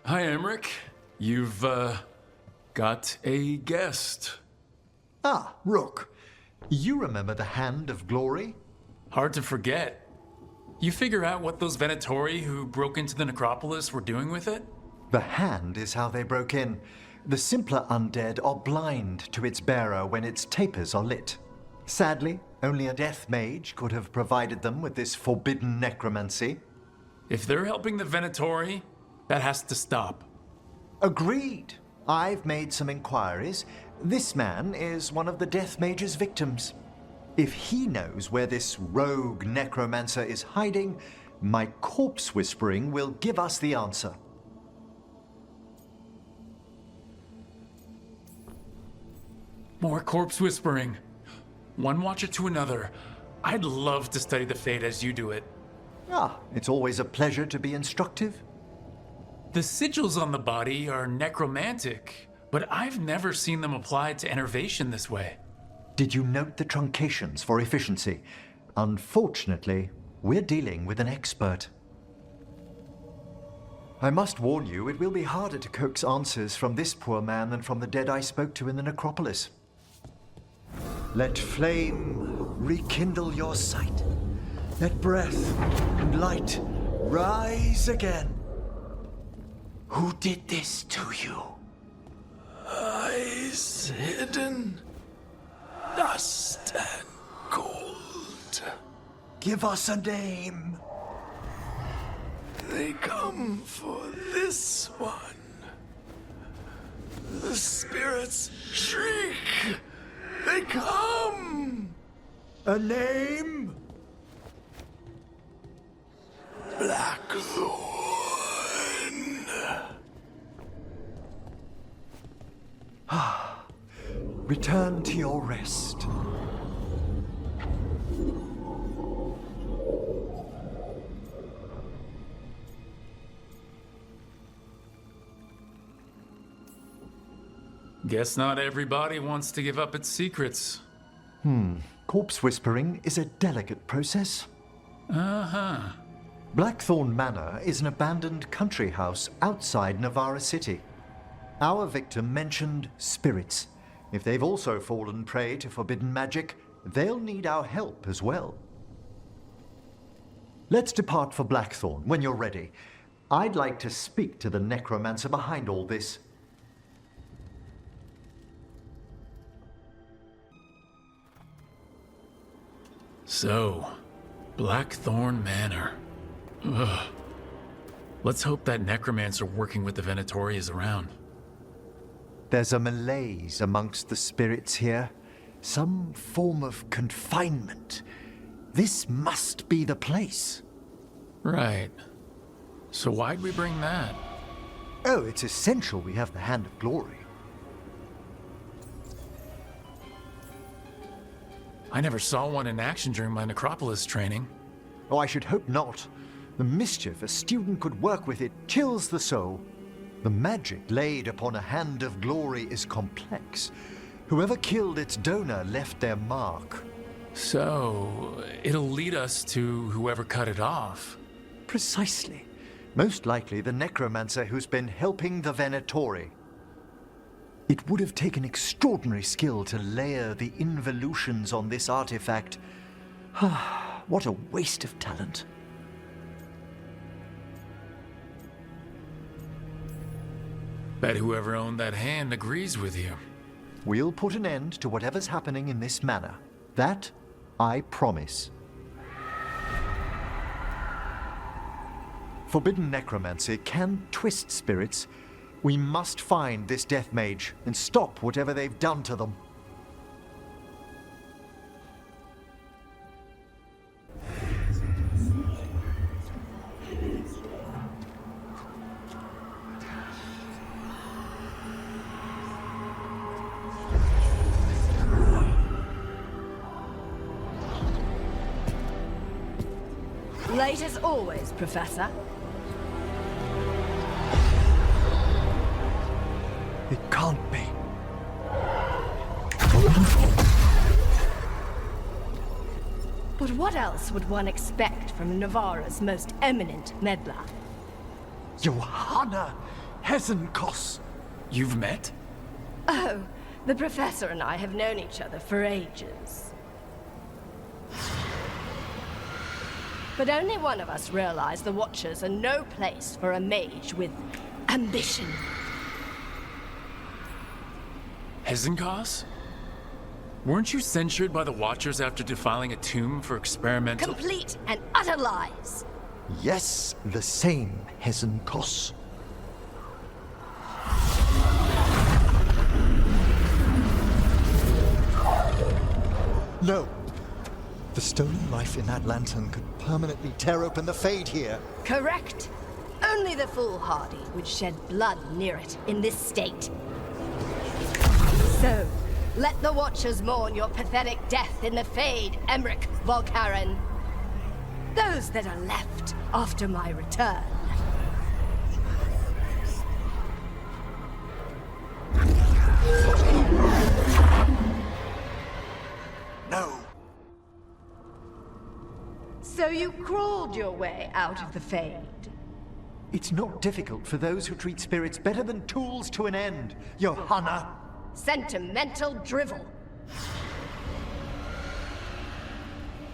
Hi, Emmerich. You've, got a guest. Ah, Rook. You remember the Hand of Glory? Hard to forget. You figure out what those Venatori who broke into the necropolis were doing with it? The hand is how they broke in. The simpler undead are blind to its bearer when its tapers are lit. Sadly, only a death mage could have provided them with this forbidden necromancy. If they're helping the Venatori, that has to stop. Agreed. I've made some inquiries. This man is one of the death mage's victims. If he knows where this rogue necromancer is hiding, my corpse whispering will give us the answer. More corpse whispering. One watcher to another. I'd love to study the fate as you do it. Ah, it's always a pleasure to be instructive. The sigils on the body are necromantic, but I've never seen them applied to enervation this way. Did you note the truncations for efficiency? Unfortunately, we're dealing with an expert. I must warn you, it will be harder to coax answers from this poor man than from the dead I spoke to in the necropolis. Let flame rekindle your sight. Let breath and light rise again. Who did this to you? Eyes hidden, dust and gold. Give us a name. They come for this one. The spirits shriek. They come. A name? Blackthorn. Return to your rest. Guess not everybody wants to give up its secrets. Corpse whispering is a delicate process. Uh-huh. Blackthorn Manor is an abandoned country house outside Navarra City. Our victim mentioned spirits. If they've also fallen prey to forbidden magic, they'll need our help as well. Let's depart for Blackthorn when you're ready. I'd like to speak to the necromancer behind all this. So, Blackthorn Manor. Ugh. Let's hope that necromancer working with the Venatori is around. There's a malaise amongst the spirits here. Some form of confinement. This must be the place. Right. So why'd we bring that? Oh, it's essential we have the Hand of Glory. I never saw one in action during my necropolis training. Oh, I should hope not. The mischief a student could work with it chills the soul. The magic laid upon a Hand of Glory is complex. Whoever killed its donor left their mark. So, it'll lead us to whoever cut it off. Precisely. Most likely the necromancer who's been helping the Venatori. It would have taken extraordinary skill to layer the involutions on this artifact. What a waste of talent. Bet whoever owned that hand agrees with you. We'll put an end to whatever's happening in this manor. That, I promise. Forbidden necromancy can twist spirits. We must find this death mage and stop whatever they've done to them. Late as always, Professor. It can't be. But what else would one expect from Navarra's most eminent meddler? Johanna! Hezenkos. You've met? Oh, the Professor and I have known each other for ages. But only one of us realized the Watchers are no place for a mage with ambition. Hezenkos? Weren't you censured by the Watchers after defiling a tomb for experimental— Complete and utter lies. Yes, the same Hezenkos. No. The stolen life in that lantern could permanently tear open the Fade here. Correct. Only the foolhardy would shed blood near it in this state. So, let the Watchers mourn your pathetic death in the Fade, Emmerich Volkaren. Those that are left after my return. No. So you crawled your way out of the Fade. It's not difficult for those who treat spirits better than tools to an end, Johanna. Sentimental drivel.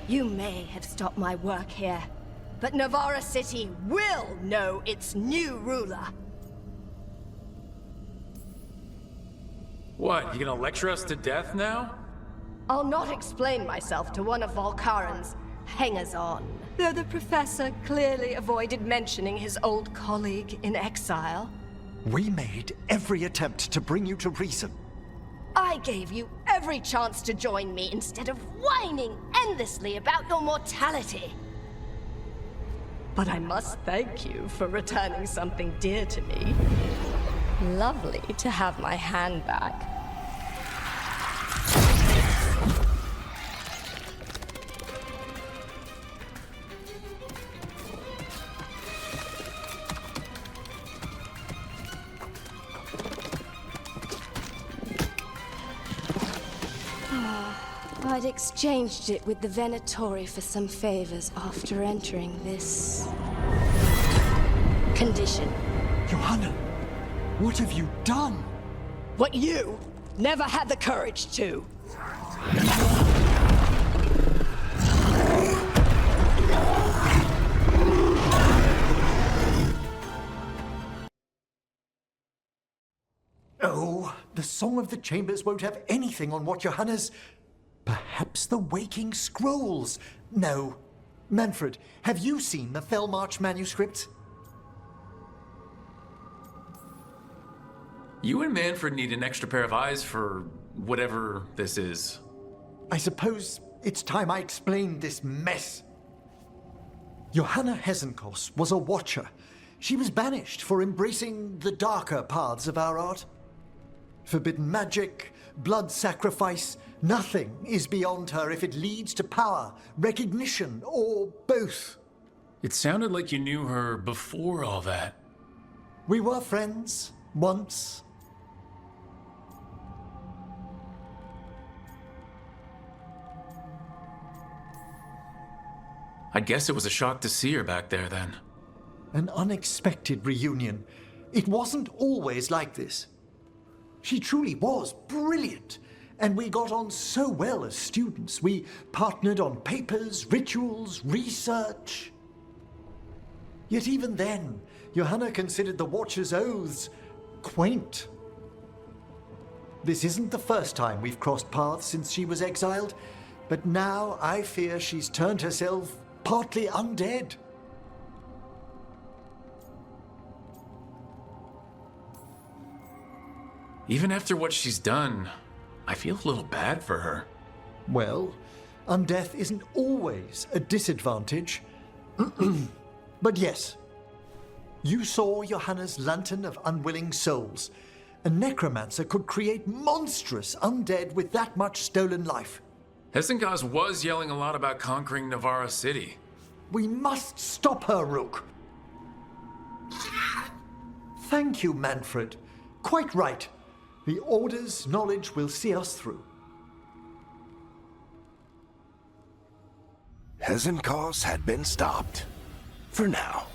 You may have stopped my work here, but Navarra City will know its new ruler. What, you gonna lecture us to death now? I'll not explain myself to one of Volkaren's hangers-on. Though the Professor clearly avoided mentioning his old colleague in exile. We made every attempt to bring you to reason. I gave you every chance to join me instead of whining endlessly about your mortality. But I must thank you for returning something dear to me. Lovely to have my hand back. I'd exchanged it with the Venatori for some favors after entering this condition. Johanna, what have you done? What you never had the courage to. Oh, the Song of the Chambers won't have anything on what Johanna's... Perhaps the Waking Scrolls? No. Manfred, have you seen the Fellmarch manuscript? You and Manfred need an extra pair of eyes for whatever this is. I suppose it's time I explained this mess. Johanna Hezenkos was a Watcher. She was banished for embracing the darker paths of our art. Forbidden magic, blood sacrifice, nothing is beyond her if it leads to power, recognition, or both. It sounded like you knew her before all that. We were friends, once. I guess it was a shock to see her back there then. An unexpected reunion. It wasn't always like this. She truly was brilliant, and we got on so well as students. We partnered on papers, rituals, research. Yet even then, Johanna considered the Watcher's oaths quaint. This isn't the first time we've crossed paths since she was exiled, but now I fear she's turned herself partly undead. Even after what she's done, I feel a little bad for her. Well, undeath isn't always a disadvantage. But yes, you saw Johanna's Lantern of Unwilling Souls. A necromancer could create monstrous undead with that much stolen life. Hezenkos was yelling a lot about conquering Navarra City. We must stop her, Rook. Thank you, Manfred. Quite right. The Order's knowledge will see us through. Hezenkos had been stopped. For now.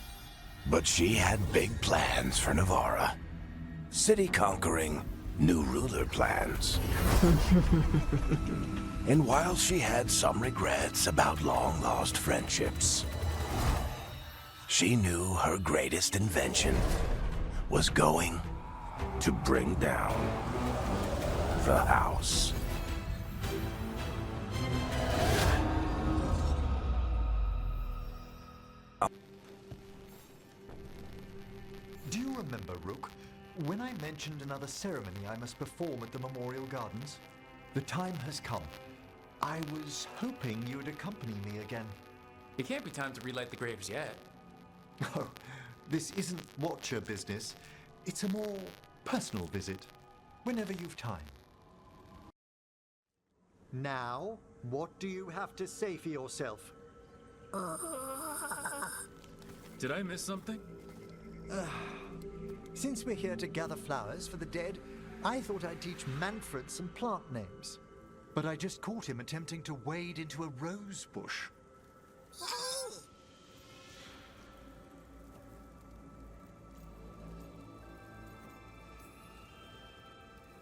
But she had big plans for Navarra. city-conquering, new ruler plans. And while she had some regrets about long-lost friendships, she knew her greatest invention was going to bring down the house. Do you remember, Rook, when I mentioned another ceremony I must perform at the Memorial Gardens? The time has come. I was hoping you would accompany me again. It can't be time to relight the graves yet. Oh, this isn't Watcher business. It's a more personal visit, whenever you've time. Now, what do you have to say for yourself? Did I miss something? Since we're here to gather flowers for the dead, I thought I'd teach Manfred some plant names. But I just caught him attempting to wade into a rose bush.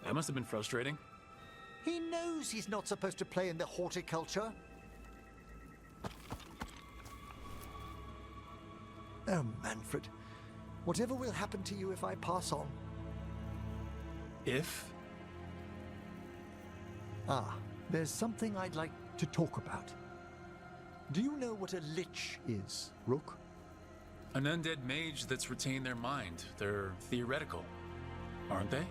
That must have been frustrating. He knows he's not supposed to play in the horticulture. Oh, Manfred. Whatever will happen to you if I pass on? If? Ah, there's something I'd like to talk about. Do you know what a lich is, Rook? An undead mage that's retained their mind. They're theoretical, aren't they?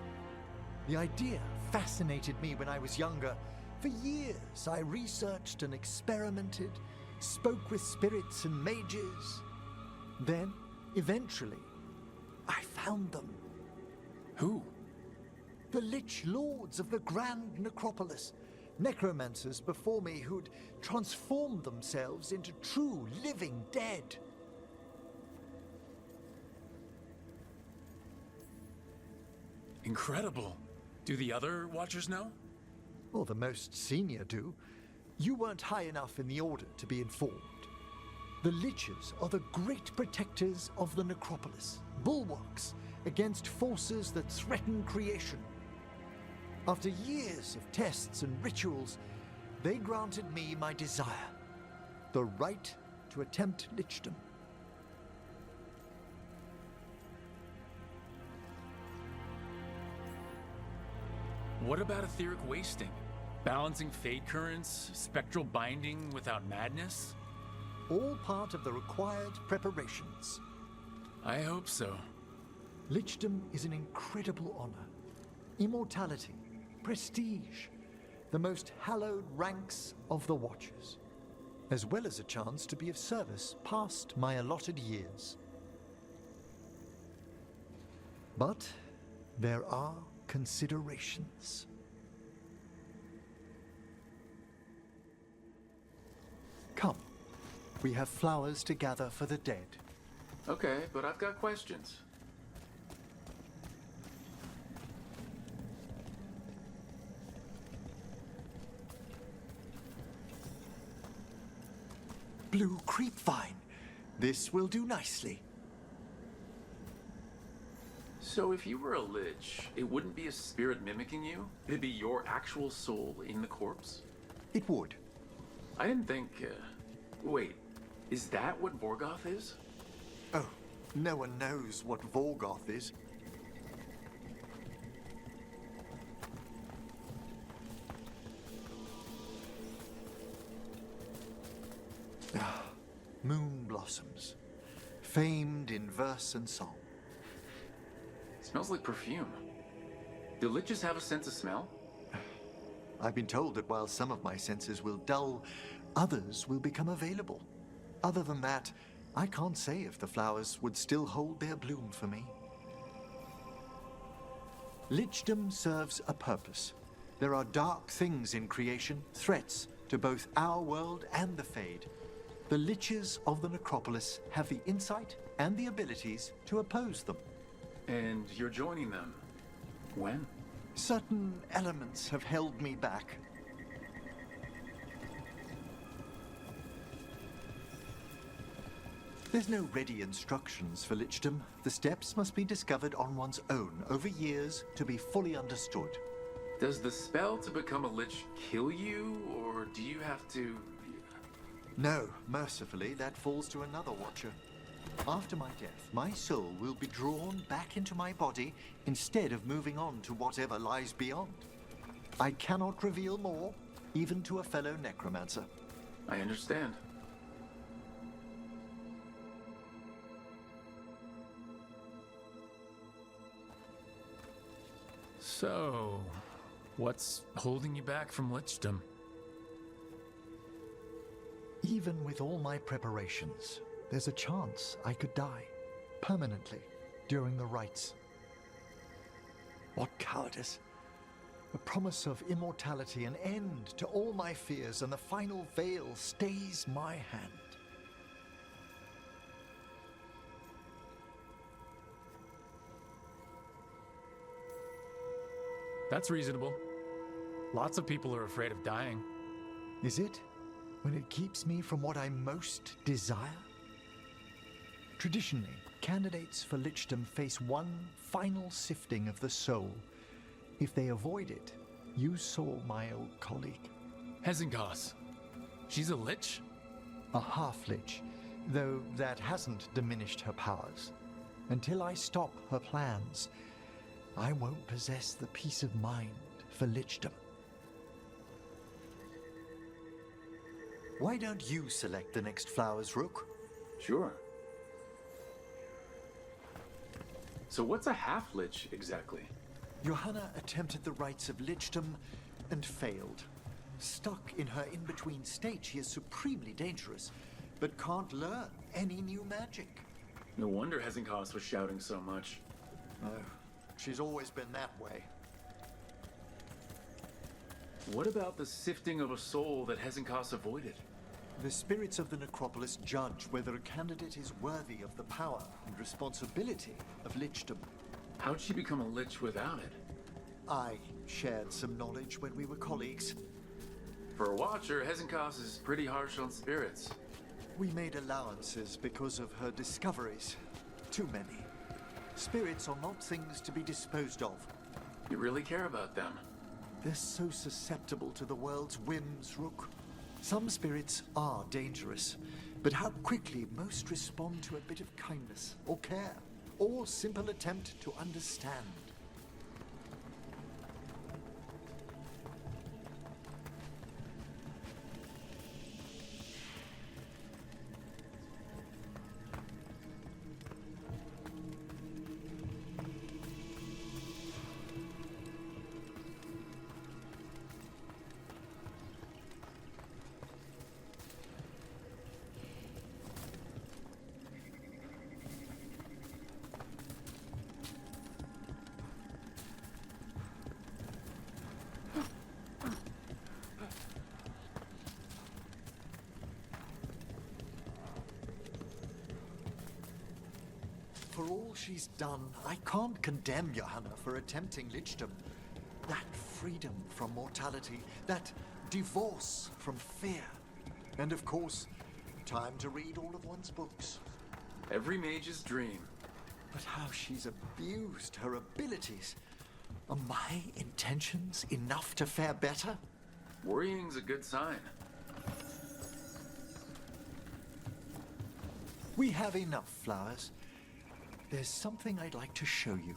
The idea fascinated me when I was younger. For years, I researched and experimented, spoke with spirits and mages. Then, eventually, I found them. Who? The Lich Lords of the Grand Necropolis. Necromancers before me who'd transformed themselves into true living dead. Incredible. Do the other Watchers know? Well, the most senior do. You weren't high enough in the Order to be informed. The Liches are the great protectors of the Necropolis, bulwarks against forces that threaten creation. After years of tests and rituals, they granted me my desire, the right to attempt lichdom. What about etheric wasting? Balancing fate currents, spectral binding without madness? All part of the required preparations. I hope so. Lichdom is an incredible honor. Immortality, prestige, the most hallowed ranks of the Watchers, as well as a chance to be of service past my allotted years. But there are considerations. Come, we have flowers to gather for the dead. Okay, but I've got questions. Blue creepvine. This will do nicely. So if you were a lich, it wouldn't be a spirit mimicking you? It'd be your actual soul in the corpse? It would. I didn't think... wait, is that what Vorgoth is? Oh, no one knows what Vorgoth is. Moon blossoms, famed in verse and song. Smells like perfume. Do liches have a sense of smell? I've been told that while some of my senses will dull, others will become available. Other than that, I can't say if the flowers would still hold their bloom for me. Lichdom serves a purpose. There are dark things in creation, threats to both our world and the Fade. The Liches of the Necropolis have the insight and the abilities to oppose them. And you're joining them. When? Certain elements have held me back. There's no ready instructions for lichdom. The steps must be discovered on one's own over years to be fully understood. Does the spell to become a lich kill you, or do you have to... No, mercifully, that falls to another watcher. After my death, my soul will be drawn back into my body instead of moving on to whatever lies beyond. I cannot reveal more, even to a fellow necromancer. I understand. So, what's holding you back from lichdom? Even with all my preparations, there's a chance I could die permanently during the rites. What cowardice! A promise of immortality, an end to all my fears, and the final veil stays my hand. That's reasonable. Lots of people are afraid of dying. Is it? When it keeps me from what I most desire? Traditionally, candidates for lichdom face one final sifting of the soul. If they avoid it, you saw my old colleague. Hezenkos. She's a lich? A half-lich, though that hasn't diminished her powers. Until I stop her plans, I won't possess the peace of mind for lichdom. Why don't you select the next flowers, Rook? Sure. So what's a half-lich exactly? Johanna attempted the rites of lichdom and failed. Stuck in her in-between state, she is supremely dangerous, but can't learn any new magic. No wonder Hezenkos was shouting so much. No, she's always been that way. What about the sifting of a soul that Hezenkos avoided? The spirits of the necropolis judge whether a candidate is worthy of the power and responsibility of lichdom. How'd she become a lich without it? I shared some knowledge when we were colleagues. For a watcher, Hezenkos is pretty harsh on spirits. We made allowances because of her discoveries. Too many. Spirits are not things to be disposed of. You really care about them. They're so susceptible to the world's whims, Rook. Some spirits are dangerous, but how quickly most respond to a bit of kindness or care, or simple attempt to understand. For all she's done, I can't condemn Johanna for attempting lichdom. That freedom from mortality, that divorce from fear. And of course, time to read all of one's books. Every mage's dream. But how she's abused her abilities. Are my intentions enough to fare better? Worrying's a good sign. We have enough flowers. There's something I'd like to show you.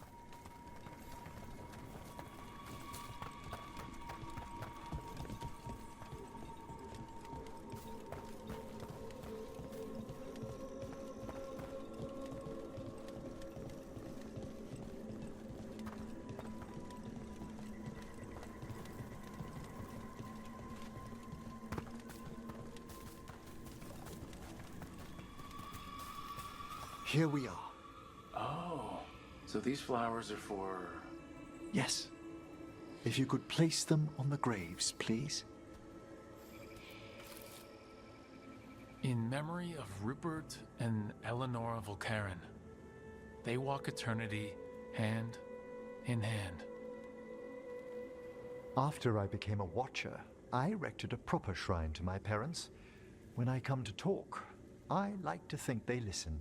Here we are. Oh, so these flowers are for... Yes. If you could place them on the graves, please. In memory of Rupert and Eleanor Volcaren. They walk eternity hand in hand. After I became a watcher, I erected a proper shrine to my parents. When I come to talk, I like to think they listen.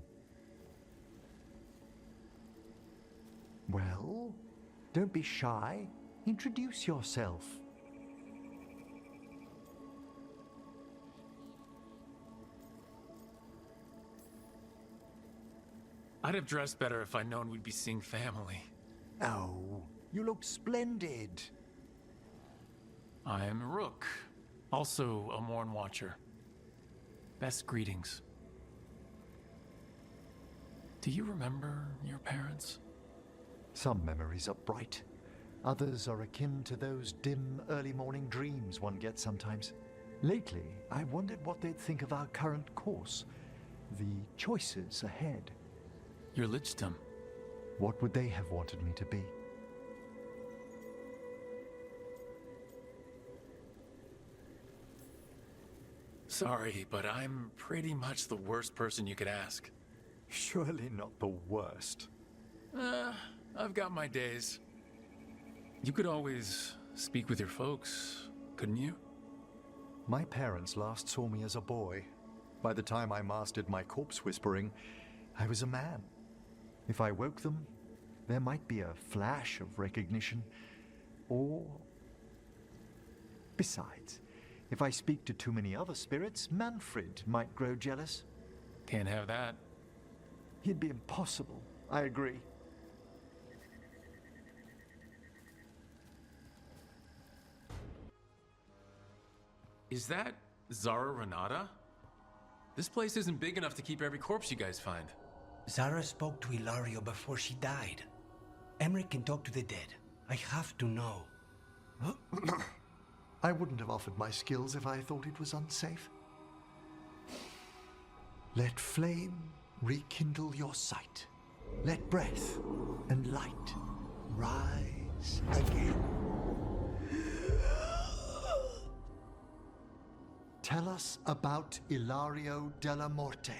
Well, don't be shy. Introduce yourself. I'd have dressed better if I'd known we'd be seeing family. Oh, you look splendid. I'm Rook, also a Morn Watcher. Best greetings. Do you remember your parents? Some memories are bright. Others are akin to those dim early morning dreams one gets sometimes. Lately, I wondered what they'd think of our current course, the choices ahead. Your Lichdom. What would they have wanted me to be? Sorry, but I'm pretty much the worst person you could ask. Surely not the worst. I've got my days. You could always speak with your folks, couldn't you? My parents last saw me as a boy. By the time I mastered my corpse whispering, I was a man. If I woke them, there might be a flash of recognition, or... Besides, if I speak to too many other spirits, Manfred might grow jealous. Can't have that. He'd be impossible, I agree. Is that Zara Renata? This place isn't big enough to keep every corpse you guys find. Zara spoke to Ilario before she died. Emmerich can talk to the dead. I have to know. I wouldn't have offered my skills if I thought it was unsafe. Let flame rekindle your sight. Let breath and light rise again. Tell us about Ilario della Morte.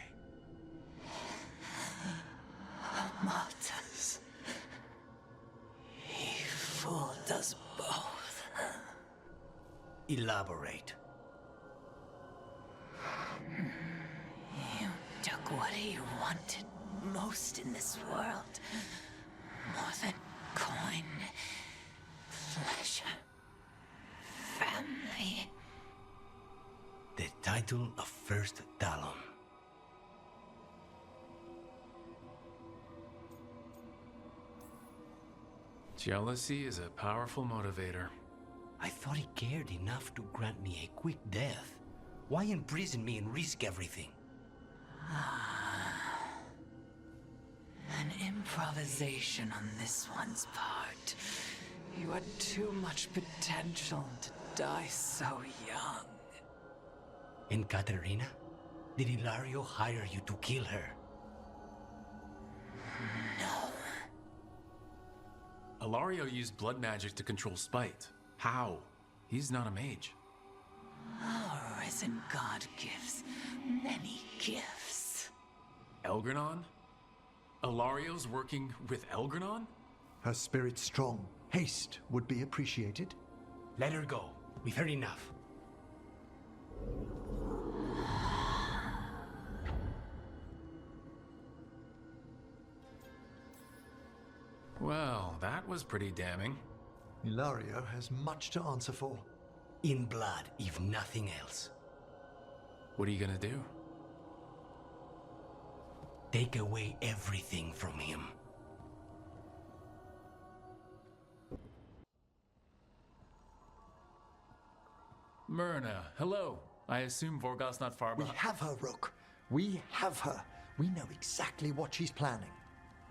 Martyrs. He fooled us both. Elaborate. You took what he wanted most in this world. More than coin, pleasure, family. The title of First Talon. Jealousy is a powerful motivator. I thought he cared enough to grant me a quick death. Why imprison me and risk everything? An improvisation on this one's part. You had too much potential to die so young. And Katerina? Did Ilario hire you to kill her? No. Ilario used blood magic to control spite. How? He's not a mage. Our risen god gives many gifts. Elgranon? Ilario's working with Elgranon? Her spirit strong. Haste would be appreciated. Let her go. We've heard enough. Well, that was pretty damning. Ilario has much to answer for. In blood, if nothing else. What are you gonna do? Take away everything from him. Myrna, hello. I assume Vorgos's not far We behind. have her, Rook. We have her. We know exactly what she's planning.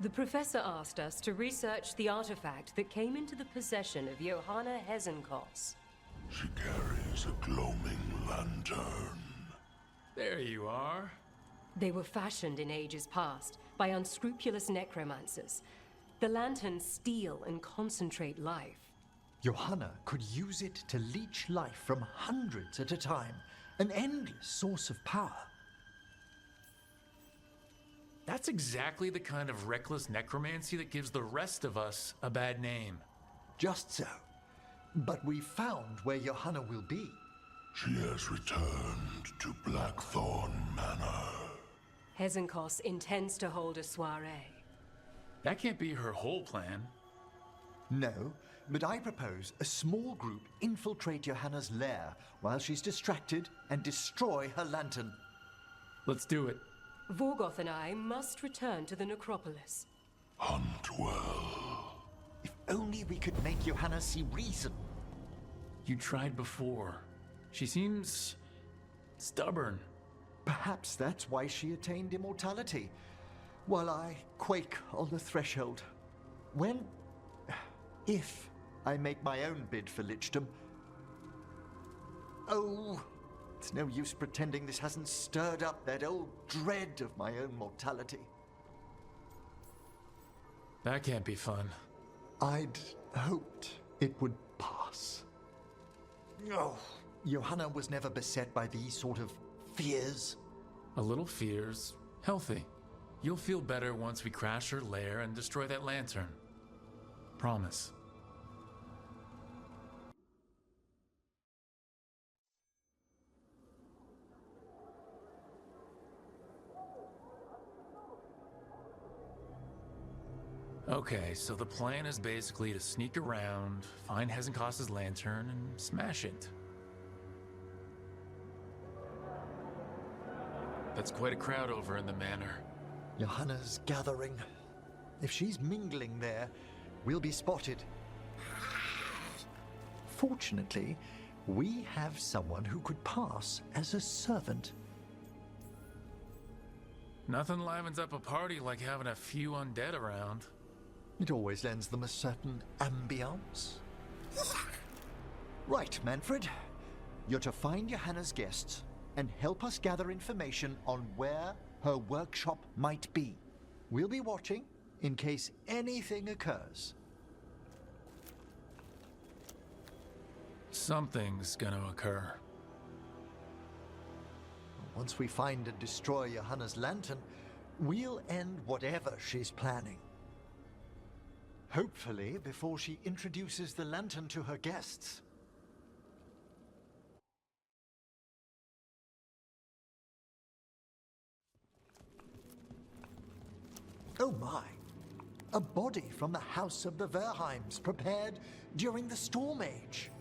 The professor asked us to research the artifact that came into the possession of Johanna Hezenkos. She carries a gloaming lantern. There you are. They were fashioned in ages past by unscrupulous necromancers. The lanterns steal and concentrate life. Johanna could use it to leech life from hundreds at a time. An endless source of power. That's exactly the kind of reckless necromancy that gives the rest of us a bad name. Just so. But we found where Johanna will be. She has returned to Blackthorn Manor. Hezenkos intends to hold a soiree. That can't be her whole plan. No, but I propose a small group infiltrate Johanna's lair while she's distracted and destroy her lantern. Let's do it. Vorgoth and I must return to the necropolis. Hunt well. If only we could make Johanna see reason. You tried before. She seems stubborn. Perhaps that's why she attained immortality, while I quake on the threshold. If I make my own bid for lichdom. Oh, it's no use pretending this hasn't stirred up that old dread of my own mortality. That can't be fun. I'd hoped it would pass. Oh, Johanna was never beset by these sort of fears. A little fear's healthy. You'll feel better once we crash her lair and destroy that lantern. Promise. Okay, so the plan is basically to sneak around, find Hezenkos' lantern, and smash it. That's quite a crowd over in the manor. Johanna's gathering. If she's mingling there, we'll be spotted. Fortunately, we have someone who could pass as a servant. Nothing livens up a party like having a few undead around. It always lends them a certain ambiance. Right, Manfred. You're to find Johanna's guests and help us gather information on where her workshop might be. We'll be watching in case anything occurs. Something's gonna occur. Once we find and destroy Johanna's lantern, we'll end whatever she's planning. Hopefully before she introduces the lantern to her guests. Oh my! A body from the house of the Verheims, prepared during the Storm Age.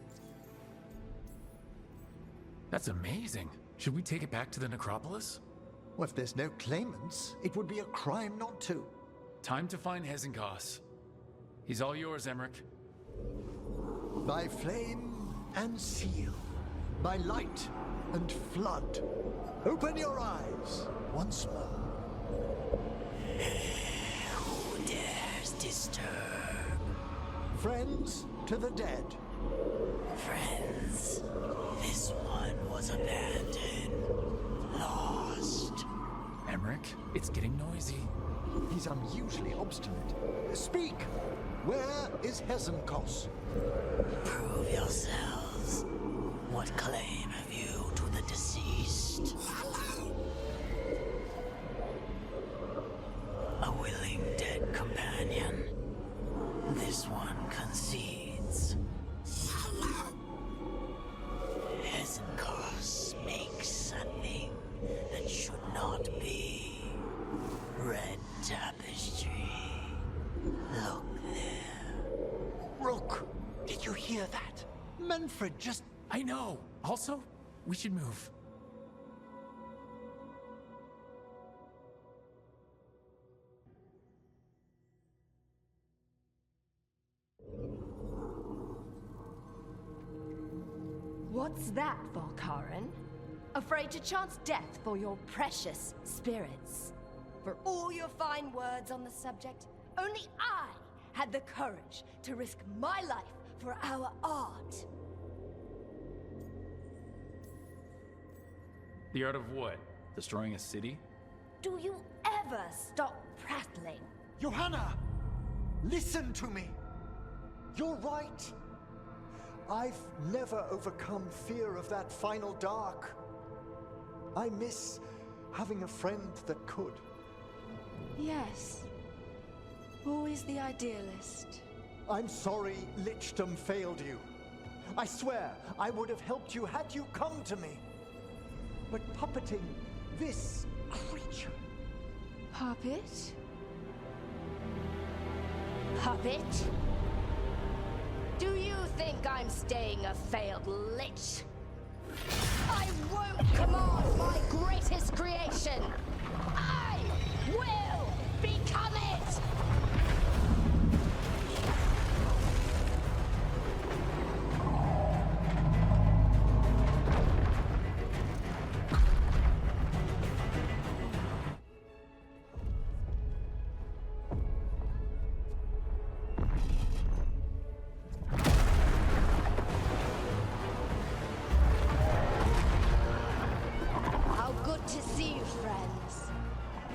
That's amazing. Should we take it back to the necropolis? Well, if there's no claimants, it would be a crime not to. Time to find Hezenkos. He's all yours, Emmerich. By flame and seal, by light and flood, open your eyes once more. Who dares disturb? Friends to the dead. Friends, this one was abandoned, lost. Emmerich, it's getting noisy. He's unusually obstinate. Speak! Where is Hezenkos? Prove yourselves. What claim have you to the deceased? A willing dead companion. This one concedes. Hezenkos makes something that should not be. Red tapestry. Look there. Rook, did you hear that? Manfred just... I know. Also, we should move. What's that, Volkaren? Afraid to chance death for your precious spirits? For all your fine words on the subject, only I had the courage to risk my life for our art. The art of what? Destroying a city? Do you ever stop prattling? Johanna! Listen to me! You're right. I've never overcome fear of that final dark. I miss having a friend that could. Yes. Always the idealist. I'm sorry lichdom failed you. I swear I would have helped you had you come to me. But puppeting this creature Puppet? Puppet? Do you think I'm staying a failed lich? I won't command my greatest creation! I will become it!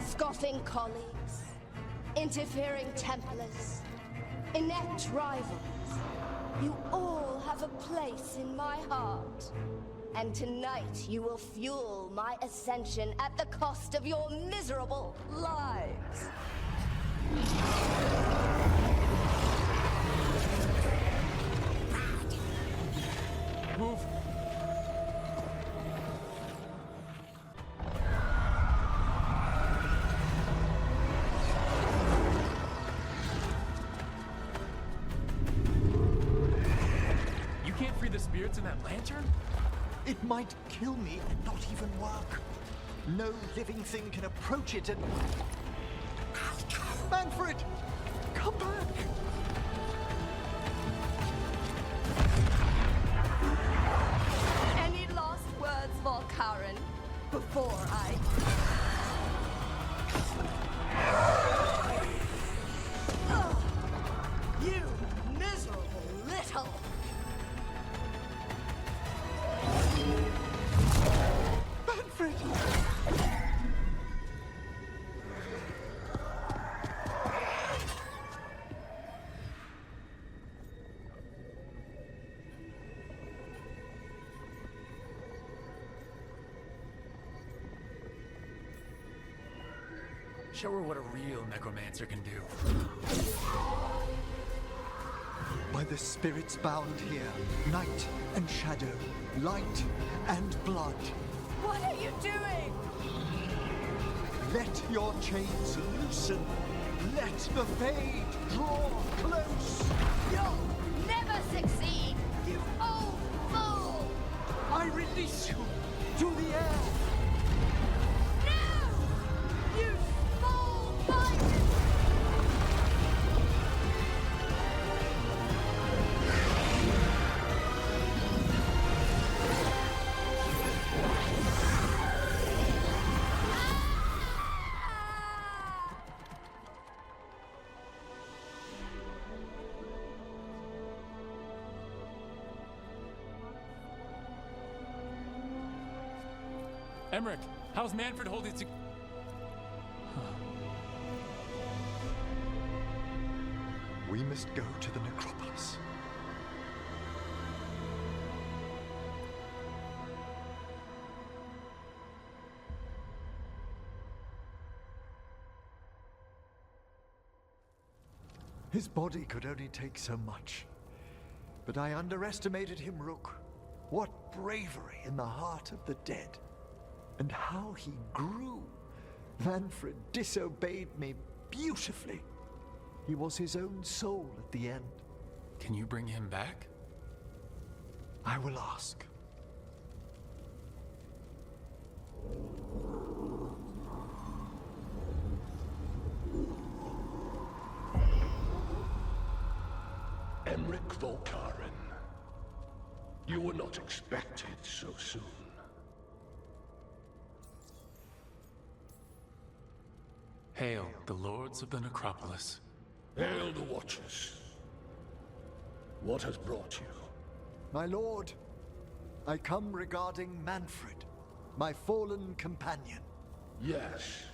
Scoffing colleagues, interfering Templars, inept rivals, you all have a place in my heart. And tonight you will fuel my ascension at the cost of your miserable lives. Move! The spirits in that lantern? It might kill me and not even work. No living thing can approach it and... Manfred! Come back! Any last words for Karen before I... You miserable little... Manfred! Show her what a real necromancer can do. By the spirits bound here, night and shadow, light and blood. What are you doing? Let your chains loosen. Let the fade draw close. You'll never succeed, you old fool! I release you to the air. No! You small minded! Emmerich, how's Manfred holding to... We must go to the necropolis. His body could only take so much. But I underestimated him, Rook. What bravery in the heart of the dead. And how he grew. Manfred disobeyed me beautifully. He was his own soul at the end. Can you bring him back? I will ask. Emmerich Volkaren. You were not expected so soon. Hail, the lords of the necropolis. Hail the Watchers. What has brought you? My lord, I come regarding Manfred, my fallen companion. Yes,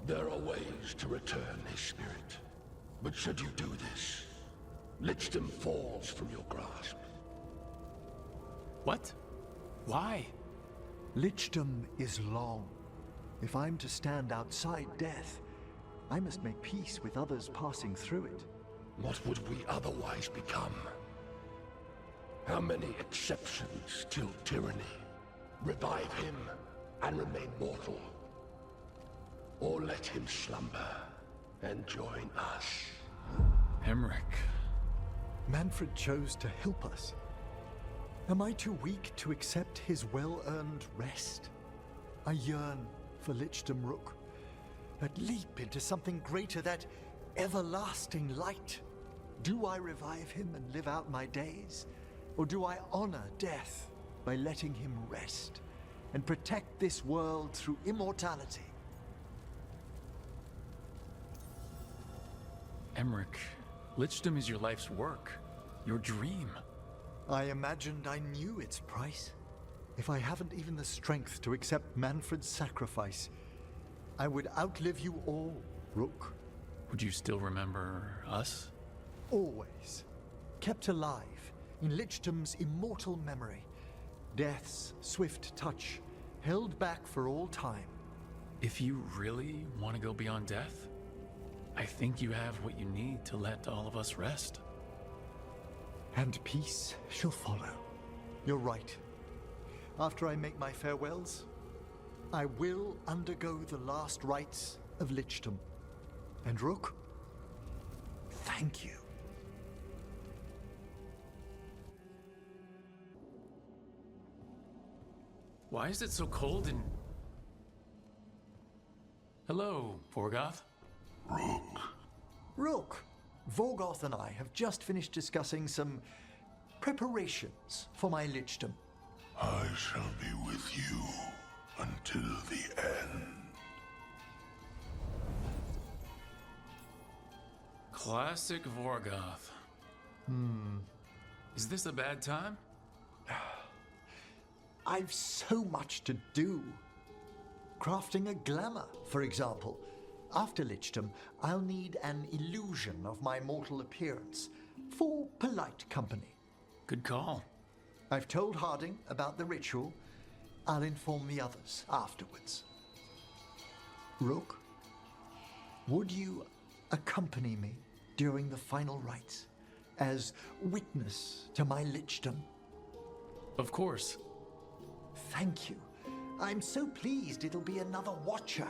there are ways to return his spirit. But should you do this, Lichdom falls from your grasp. What? Why? Lichdom is long. If I'm to stand outside death, I must make peace with others passing through it. What would we otherwise become? How many exceptions till tyranny? Revive him and remain mortal. or let him slumber and join us. Emmerich. Manfred chose to help us. Am I too weak to accept his well-earned rest? I yearn for Lichdom Rook, that leap into something greater, that everlasting light. Do I revive him and live out my days? Or do I honor death by letting him rest and protect this world through immortality? Emmerich, Lichdom is your life's work, your dream. I imagined I knew its price. If I haven't even the strength to accept Manfred's sacrifice, I would outlive you all, Rook. Would you still remember us? Always. Kept alive in Lichdom's immortal memory. Death's swift touch, held back for all time. If you really want to go beyond death, I think you have what you need to let all of us rest. And peace shall follow. You're right. After I make my farewells, I will undergo the last rites of Lichdom. And Rook, thank you. Why is it so cold in... Hello, Vorgoth. Rook, Vorgoth and I have just finished discussing some preparations for my Lichdom. I shall be with you until the end. Classic Vorgoth. Is this a bad time? I've so much to do. Crafting a glamour, for example. After Lichdom, I'll need an illusion of my mortal appearance for polite company. Good call. I've told Harding about the ritual. I'll inform the others afterwards. Rook, would you accompany me during the final rites as witness to my Lichdom? Of course. Thank you. I'm so pleased it'll be another Watcher.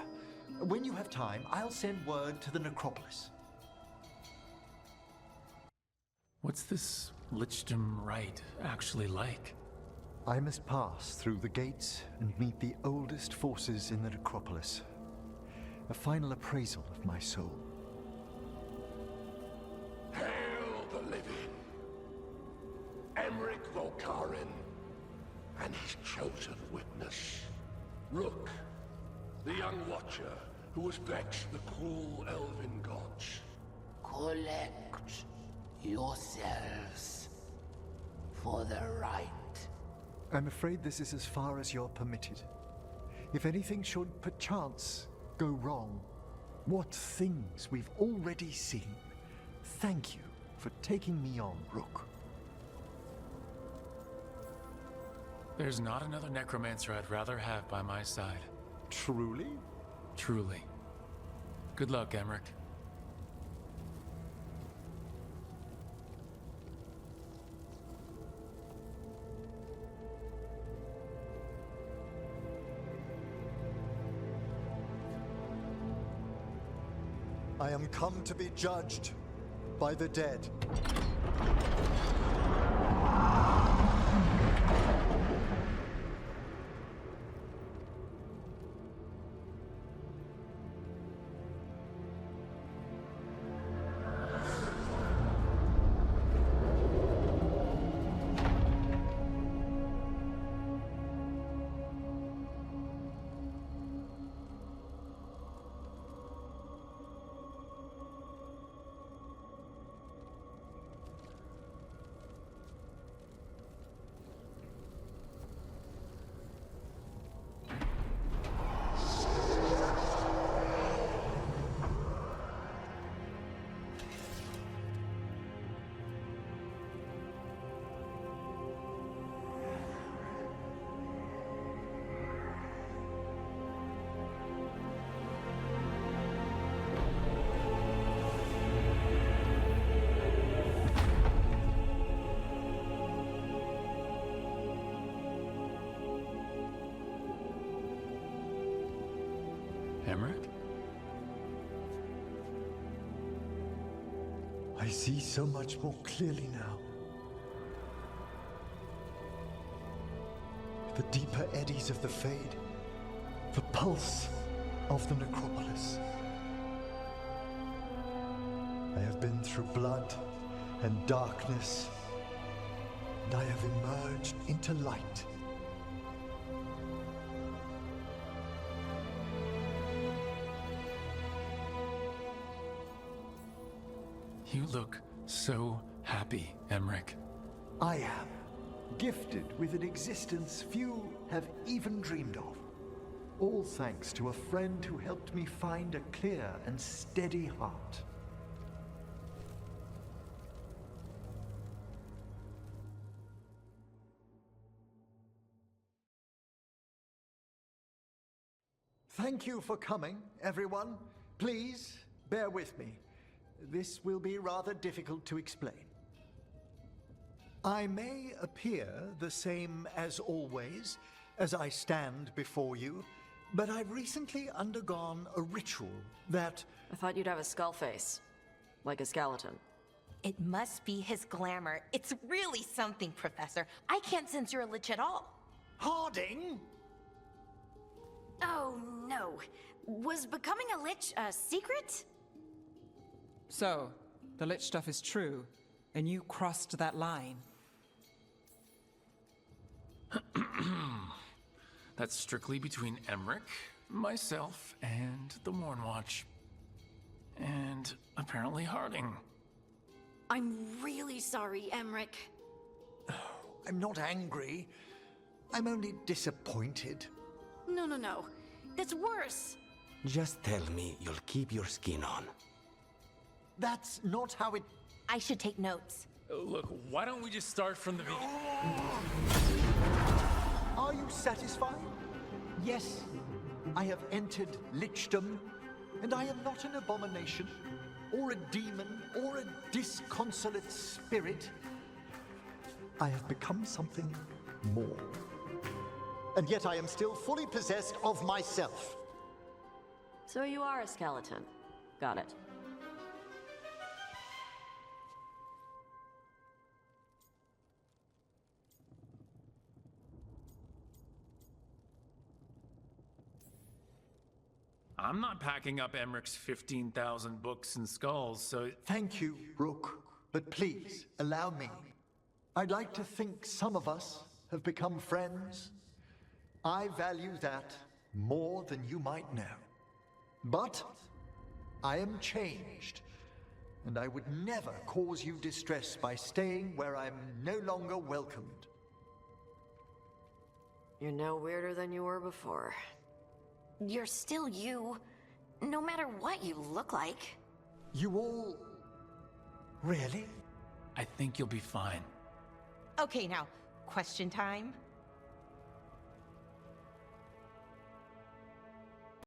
When you have time, I'll send word to the necropolis. What's this Lichdom rite actually like? I must pass through the gates and meet the oldest forces in the necropolis. A final appraisal of my soul. Hail the living! Emmerich Volkarin and his chosen witness, Rook, the young Watcher who has vexed the cruel Elven gods. Collect yourselves for the right. I'm afraid this is as far as you're permitted. If anything should perchance go wrong, what things we've already seen. Thank you for taking me on, Rook. There's not another necromancer I'd rather have by my side. Truly? Truly. Good luck, Emmerich. I am come to be judged by the dead. I see so much more clearly now. The deeper eddies of the Fade, the pulse of the necropolis. I have been through blood and darkness, and I have emerged into light. You look so happy, Emmerich. I am gifted with an existence few have even dreamed of. All thanks to a friend who helped me find a clear and steady heart. Thank you for coming, everyone. Please, bear with me. This will be rather difficult to explain. I may appear the same as always, as I stand before you, but I've recently undergone a ritual that... I thought you'd have a skull face. Like a skeleton. It must be his glamour. It's really something, Professor. I can't sense you're a lich at all. Harding! Oh, no. Was becoming a lich a secret? So, the lich stuff is true, and you crossed that line. That's strictly between Emmerich, myself, and the Mornwatch. And apparently Harding. I'm really sorry, Emmerich. I'm not angry. I'm only disappointed. No. That's worse. Just tell me you'll keep your skin on. That's not how it... I should take notes. Look, why don't we just start from the beginning? Are you satisfied? Yes, I have entered lichdom, and I am not an abomination, or a demon, or a disconsolate spirit. I have become something more. And yet I am still fully possessed of myself. So you are a skeleton. Got it. I'm not packing up Emmerich's 15,000 books and skulls, so... Thank you, Rook, but please, allow me. I'd like to think some of us have become friends. I value that more than you might know. But I am changed, and I would never cause you distress by staying where I'm no longer welcomed. You're no weirder than you were before. You're still you, no matter what you look like. You all... Really? I think you'll be fine. Okay, now, question time.